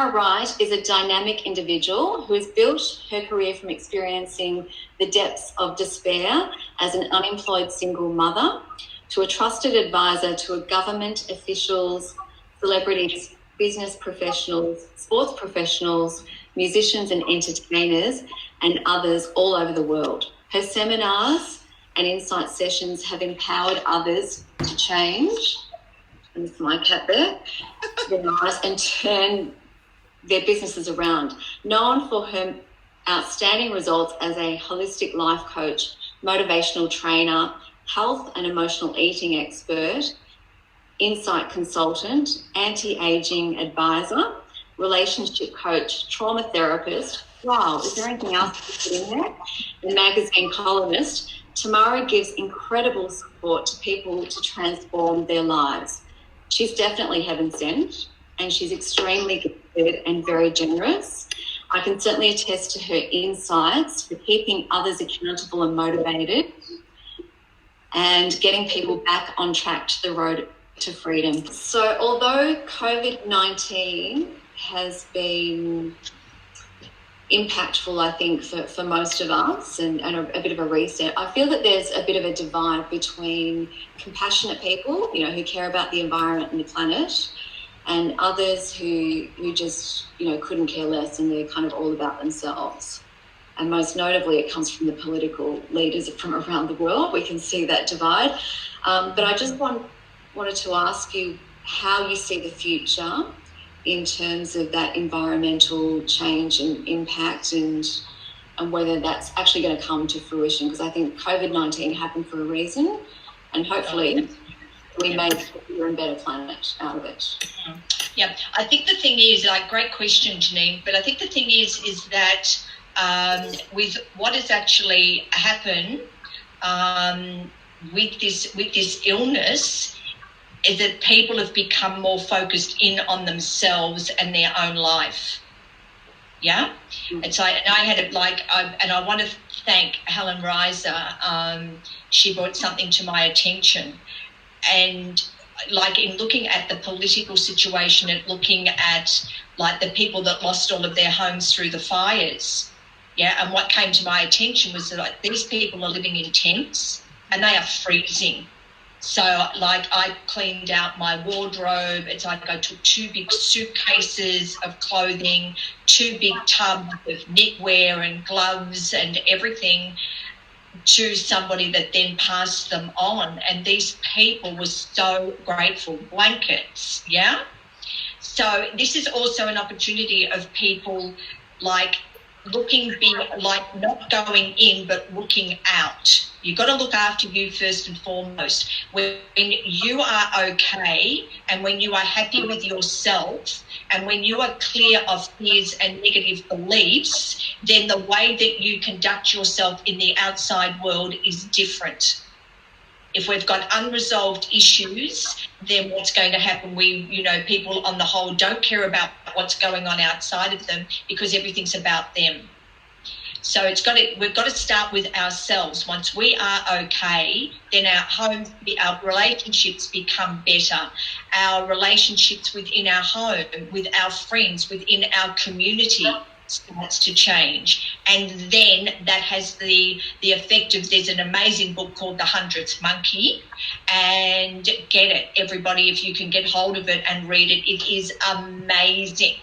Teymara Wright is a dynamic individual who has built her career from experiencing the depths of despair as an unemployed single mother to a trusted advisor to government officials, celebrities, business professionals, sports professionals, musicians and entertainers, and others all over the world. Her seminars and insight sessions have empowered others to change, and this is my cat there, and turn their businesses around. Known for her outstanding results as a holistic life coach, motivational trainer, health and emotional eating expert, insight consultant, anti-aging advisor, relationship coach, trauma therapist. Wow, is there anything else to put in there? And magazine columnist, Teymara gives incredible support to people to transform their lives. She's definitely heaven sent, and she's extremely gifted and very generous. I can certainly attest to her insights for keeping others accountable and motivated and getting people back on track to the road to freedom. So although COVID-19 has been impactful, I think, for most of us and a bit of a reset, I feel that there's a bit of a divide between compassionate people, who care about the environment and the planet, and others who just, couldn't care less and they're kind of all about themselves. And most notably, it comes from the political leaders from around the world. We can see that divide. But I just wanted to ask you how you see the future in terms of that environmental change and impact and whether that's actually going to come to fruition, because I think COVID-19 happened for a reason, and hopefully we make a bigger and better planet out of it. Yeah, I think the thing is, great question, Janine, but I think the thing is that with what has actually happened with this illness, is that people have become more focused in on themselves and their own life. Yeah, it's like, and I had it and I want to thank Helen Reiser. She brought something to my attention, and in looking at the political situation and looking at the people that lost all of their homes through the fires. Yeah, and what came to my attention was that these people are living in tents and they are freezing. So I cleaned out my wardrobe. It's like I took 2 big suitcases of clothing, 2 big tubs of knitwear and gloves and everything to somebody that then passed them on. And these people were so grateful. Blankets, yeah? So this is also an opportunity of people looking not going in but looking out. You've got to look after you first and foremost. When you are okay and when you are happy with yourself and when you are clear of fears and negative beliefs, then the way that you conduct yourself in the outside world is different. If we've got unresolved issues, then what's going to happen? People on the whole don't care about what's going on outside of them because everything's about them. So we've got to start with ourselves. Once we are okay, then our homes, our relationships become better. Our relationships within our home, with our friends, within our community starts to change. And then that has the effect of, there's an amazing book called The 100th Monkey, and get it, everybody, if you can get hold of it and read it. It is amazing.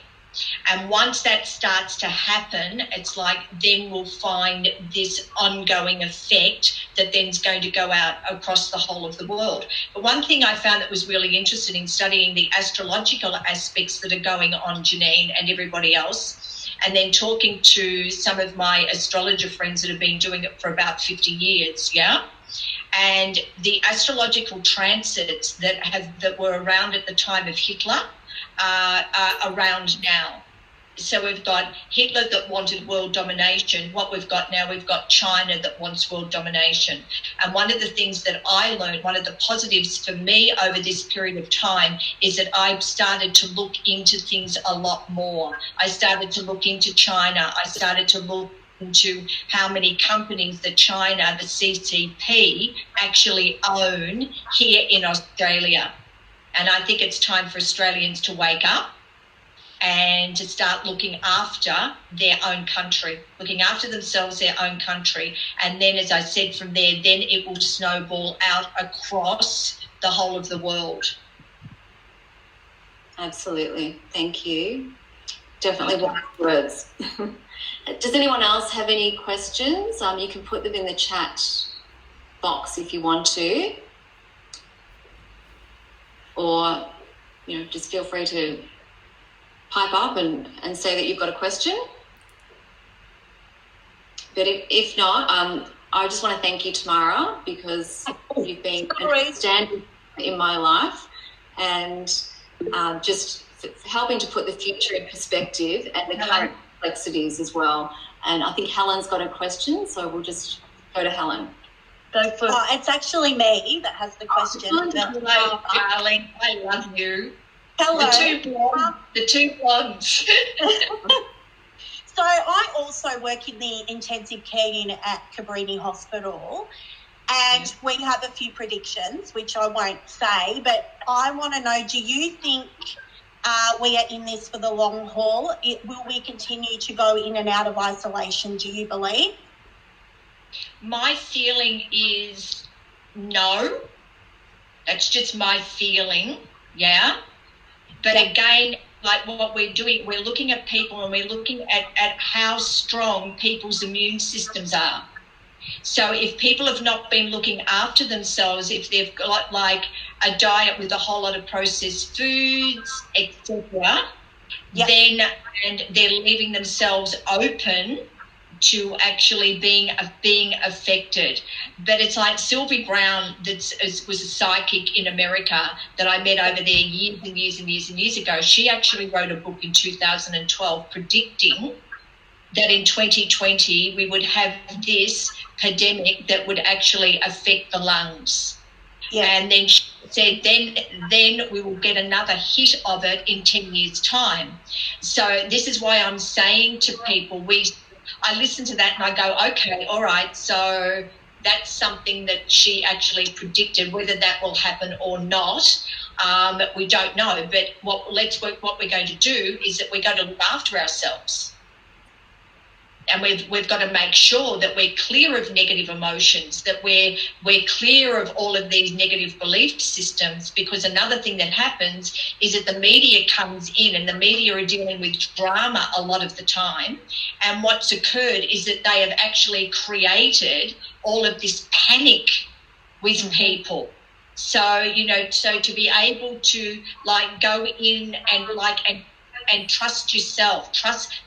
And once that starts to happen, it's then we'll find this ongoing effect that then is going to go out across the whole of the world. But one thing I found that was really interesting in studying the astrological aspects that are going on, Janine and everybody else, and then talking to some of my astrologer friends that have been doing it for about 50 years, yeah? And the astrological transits that were around at the time of Hitler are around now. So we've got Hitler that wanted world domination. What we've got now, we've got China that wants world domination. And one of the things that I learned, one of the positives for me over this period of time, is that I started to look into things a lot more. I started to look into China. I started to look into how many companies that China, the CCP, actually own here in Australia. And I think it's time for Australians to wake up and to start looking after their own country, looking after themselves, their own country. And then, as I said, from there, then it will snowball out across the whole of the world. Absolutely. Thank you. Definitely wise words. Does anyone else have any questions? You can put them in the chat box if you want to. Or, just feel free to pipe up and say that you've got a question. But if not, I just want to thank you, Teymara, because you've been a stand in my life and just helping to put the future in perspective and the current complexities as well. And I think Helen's got a question, so we'll just go to Helen. Go for it. It's actually me that has the question. Hello, darling. I love you. Hello. The two blogs. So I also work in the intensive care unit at Cabrini Hospital, and we have a few predictions, which I won't say, but I want to know, do you think we are in this for the long haul? Will we continue to go in and out of isolation, do you believe? My feeling is no. That's just my feeling, yeah. But again, like what we're doing, we're looking at people and we're looking at how strong people's immune systems are. So if people have not been looking after themselves, if they've got like a diet with a whole lot of processed foods, etc., then and they're leaving themselves open to actually being affected. But it's like Sylvie Brown, was a psychic in America that I met over there years and years and years and years ago. She actually wrote a book in 2012 predicting that in 2020 we would have this pandemic that would actually affect the lungs. Yeah. And then she said then we will get another hit of it in 10 years' time. So this is why I'm saying to people, I listen to that and I go, okay, all right, so that's something that she actually predicted. Whether that will happen or not, we don't know. But what we're going to do is that we're going to look after ourselves. And we've got to make sure that we're clear of negative emotions, that we're clear of all of these negative belief systems, because another thing that happens is that the media comes in and the media are dealing with drama a lot of the time. And what's occurred is that they have actually created all of this panic with people. So, so to be able to like go in and trust yourself,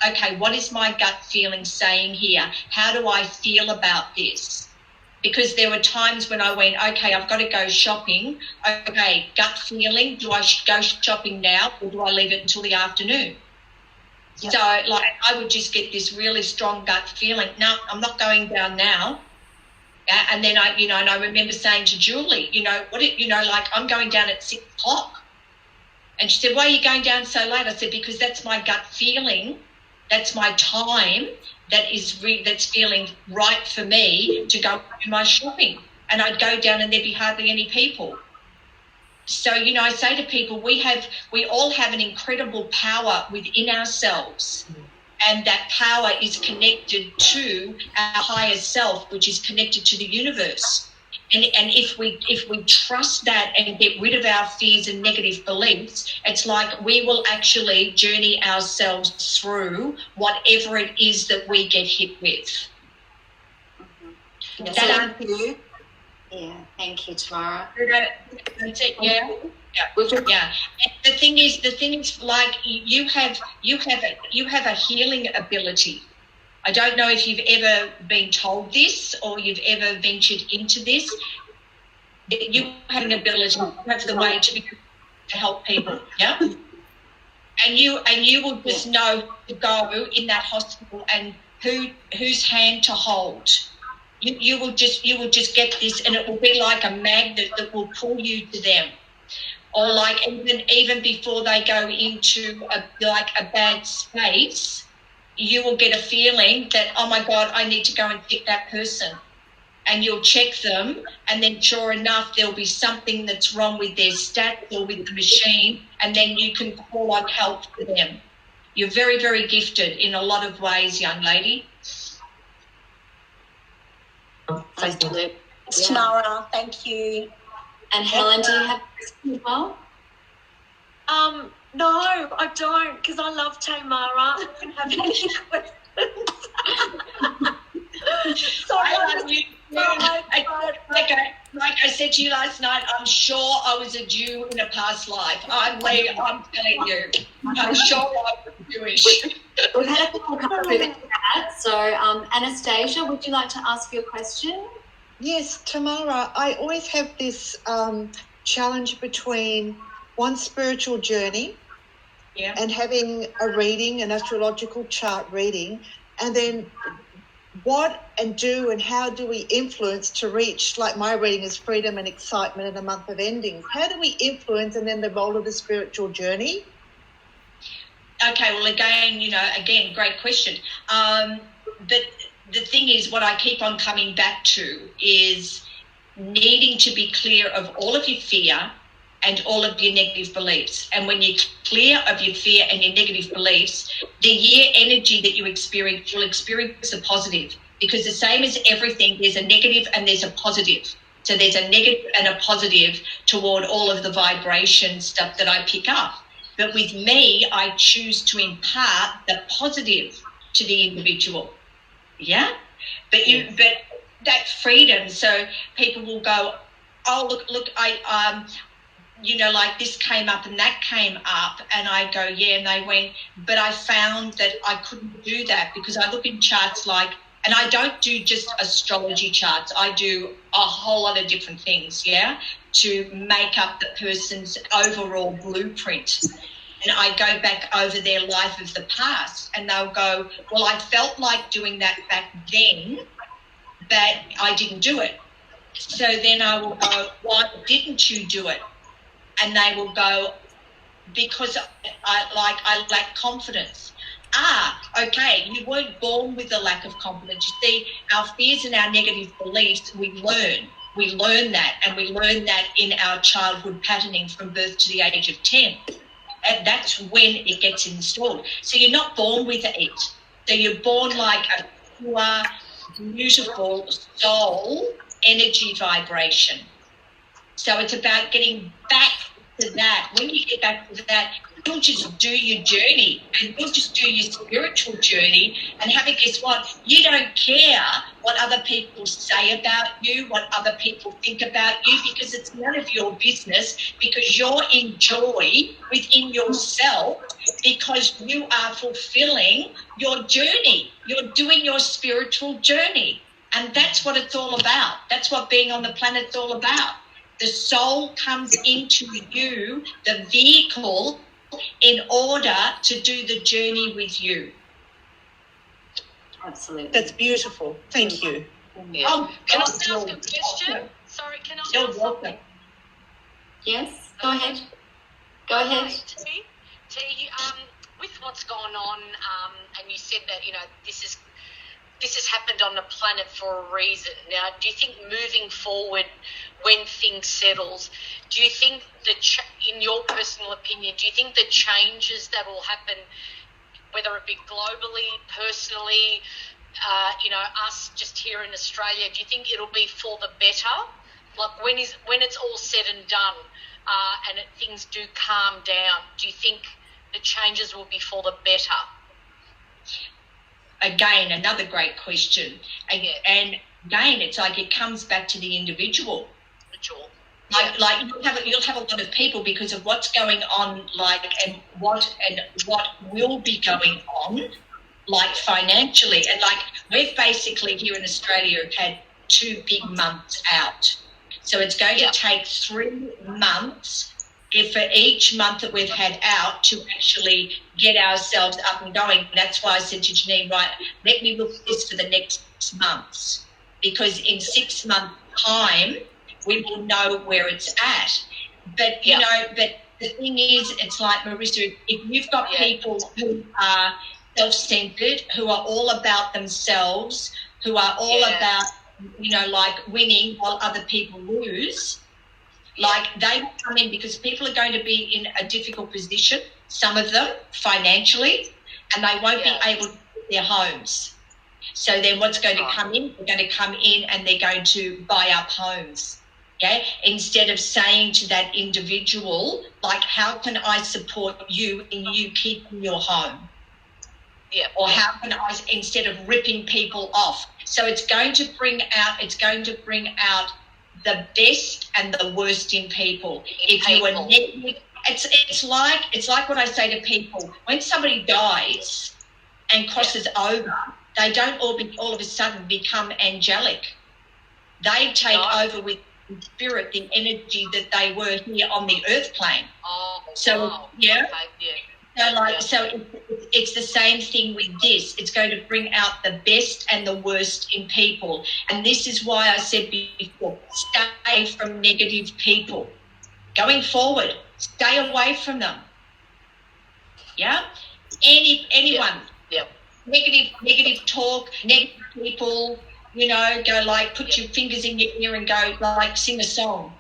okay, what is my gut feeling saying here? How do I feel about this? Because there were times when I went, okay, I've got to go shopping. Okay, gut feeling, do I go shopping now or do I leave it until the afternoon? Yep. So like I would just get this really strong gut feeling, no, I'm not going down now. Yeah, and then I remember saying to Julie, like I'm going down at 6 o'clock. And she said, why are you going down so late? I said, because that's my gut feeling. That's my time that's feeling right for me to go do my shopping. And I'd go down and there'd be hardly any people. So, I say to people, we all have an incredible power within ourselves. And that power is connected to our higher self, which is connected to the universe. And if we trust that and get rid of our fears and negative beliefs, it's like we will actually journey ourselves through whatever it is that we get hit with. Mm-hmm. Thank you. Yeah, thank you, Teymara. That's it, yeah. Yeah. And the thing is, like you have a healing ability. I don't know if you've ever been told this or you've ever ventured into this. You have an ability, you have the way to help people, yeah? And you will just know to go in that hospital and whose hand to hold. You will just get this, and it will be like a magnet that will pull you to them. Or like even before they go into a bad space, you will get a feeling that, oh my God, I need to go and check that person. And you'll check them, and then sure enough, there'll be something that's wrong with their stats or with the machine, and then you can call on help for them. You're very, very gifted in a lot of ways, young lady. Absolutely. Teymara, thank you. And Helen, do you have a question as well? No, I don't, because I love Teymara. I don't have any questions. I love you. Like I said to you last night, I'm sure I was a Jew in a past life. I'm telling you. I'm sure I was Jewish. We've had a couple come through the chat. So, Anastasia, would you like to ask your question? Yes, Teymara, I always have this challenge between one spiritual journey and having a reading, an astrological chart reading, and then what and do and how do we influence to reach, like my reading is freedom and excitement in a month of endings. How do we influence and then the role of the spiritual journey? Okay, well, again, great question. But the thing is, what I keep on coming back to is needing to be clear of all of your fear and all of your negative beliefs. And when you're clear of your fear and your negative beliefs, the year energy that you experience, you'll experience a positive. Because the same as everything, there's a negative and there's a positive. So there's a negative and a positive toward all of the vibration stuff that I pick up. But with me, I choose to impart the positive to the individual. Yeah? But that freedom, so people will go, oh, look, like this came up and that came up, and I go, yeah, and they went, but I found that I couldn't do that because I look in charts and I don't do just astrology charts. I do a whole lot of different things, yeah, to make up the person's overall blueprint. And I go back over their life of the past, and they'll go, well, I felt like doing that back then, but I didn't do it. So then I will go, why didn't you do it? And they will go, because I lack confidence. Okay, you weren't born with a lack of confidence. You see, our fears and our negative beliefs, we learn. We learn that, and we learn that in our childhood patterning from birth to the age of 10. And that's when it gets installed. So you're not born with it. So you're born like a pure, beautiful soul energy vibration. So it's about getting back to that. When you get back to that, you'll just do your journey, and you'll just do your spiritual journey. And guess what? You don't care what other people say about you, what other people think about you, because it's none of your business, because you're in joy within yourself, because you are fulfilling your journey. You're doing your spiritual journey. And that's what it's all about. That's what being on the planet's all about. The soul comes into you, the vehicle, in order to do the journey with you. Absolutely. That's beautiful. Thank you. Yeah. Oh, can I ask a question? Sorry, can I You're ask welcome. something? Yes, go ahead. Go ahead. T, with what's gone on, and you said that, this has happened on the planet for a reason. Now, do you think moving forward, when things settles, do you think in your personal opinion, do you think the changes that will happen, whether it be globally, personally, us just here in Australia, do you think it'll be for the better? Like when it's all said and done, and things do calm down, do you think the changes will be for the better? Again, another great question. And again, it's like it comes back to the individual. Like you'll have a lot of people, because of what's going on, and what will be going on, financially. And we've basically here in Australia have had 2 big months out. So it's going to take 3 months for each month that we've had out to actually get ourselves up and going. That's why I said to Janine, right, let me look at this for the next 6 months, because in 6 months' time, we will know where it's at. But, but the thing is, it's like, Marissa, if you've got people who are self-centered, who are all about themselves, who are all about, winning while other people lose, they will come in, because people are going to be in a difficult position, some of them financially, and they won't be able to keep their homes. So then what's going to come in? They're going to come in and they're going to buy up homes. Okay? Instead of saying to that individual, like, how can I support you in you keeping your home? Yeah. Or how can I, instead of ripping people off? So it's going to bring out the best and the worst in people. If you are negative, it's like what I say to people, when somebody dies and crosses over, they don't all of a sudden become angelic. They take over with spirit the energy that they were here on the earth plane. So it's the same thing with this. It's going to bring out the best and the worst in people. And this is why I said before, stay from negative people. Going forward, stay away from them. Yeah? Anyone. Yeah. Negative talk, negative people, go like, put your fingers in your ear and go like, sing a song.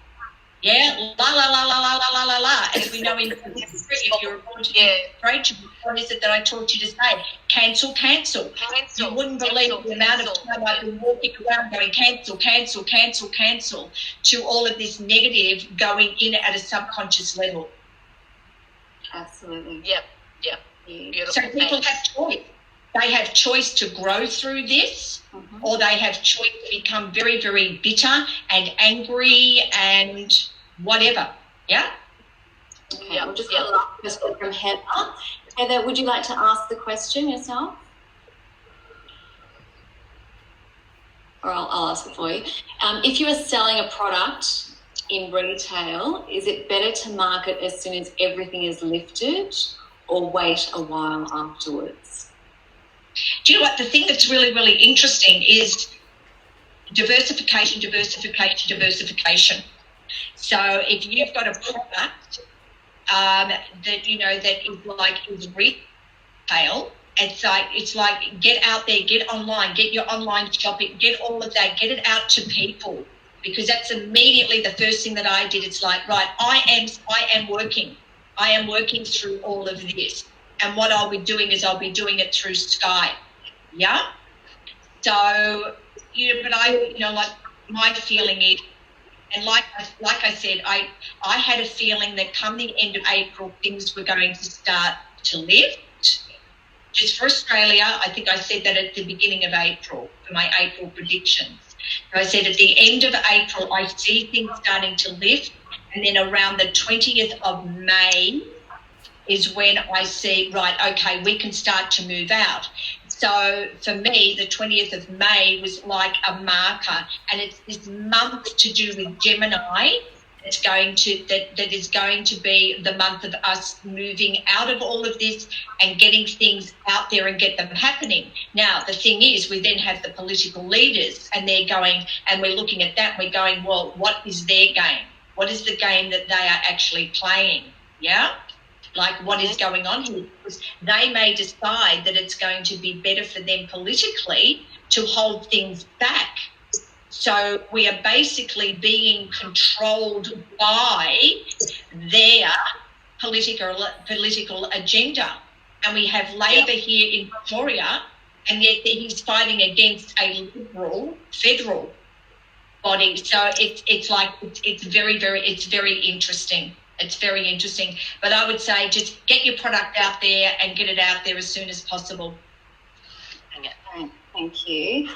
Yeah, la la la la la la la la. As we know in if you're afraid to, what is it that I taught you to say? Cancel. You wouldn't believe the amount of time I've been walking around going cancel to all of this negative going in at a subconscious level. Absolutely. Yep. Beautiful. So people have choice. They have choice to grow through this, or they have choice to become very, very bitter and angry and whatever. Yeah? Okay, we'll just get a last question from Heather. Heather, would you like to ask the question yourself? Or I'll ask it for you. If you are selling a product in retail, is it better to market as soon as everything is lifted or wait a while afterwards? Do you know what? The thing that's really, really interesting is diversification. So if you've got a product that is retail, it's like get out there, get online, get your online shopping, get all of that, get it out to people, because that's immediately the first thing that I did. It's like, right, I am working through all of this. And what I'll be doing is I'll be doing it through Skype. Yeah? So, but my feeling is, and like I said, I had a feeling that come the end of April, things were going to start to lift. Just for Australia, I think I said that at the beginning of April, for my April predictions. So I said at the end of April, I see things starting to lift. And then around the 20th of May, is when I see, right, okay, we can start to move out. So for me, the 20th of May was like a marker, and it's this month to do with Gemini that is going to be the month of us moving out of all of this and getting things out there and get them happening. Now, the thing is, we then have the political leaders, and they're going, and we're looking at that, and we're going, well, what is their game? What is the game that they are actually playing? Yeah? Like, what is going on here? Because they may decide that it's going to be better for them politically to hold things back. So we are basically being controlled by their political agenda. And we have Labor here in Victoria, and yet he's fighting against a liberal federal body. So it's very interesting. It's very interesting. But I would say just get your product out there and get it out there as soon as possible. Thank you.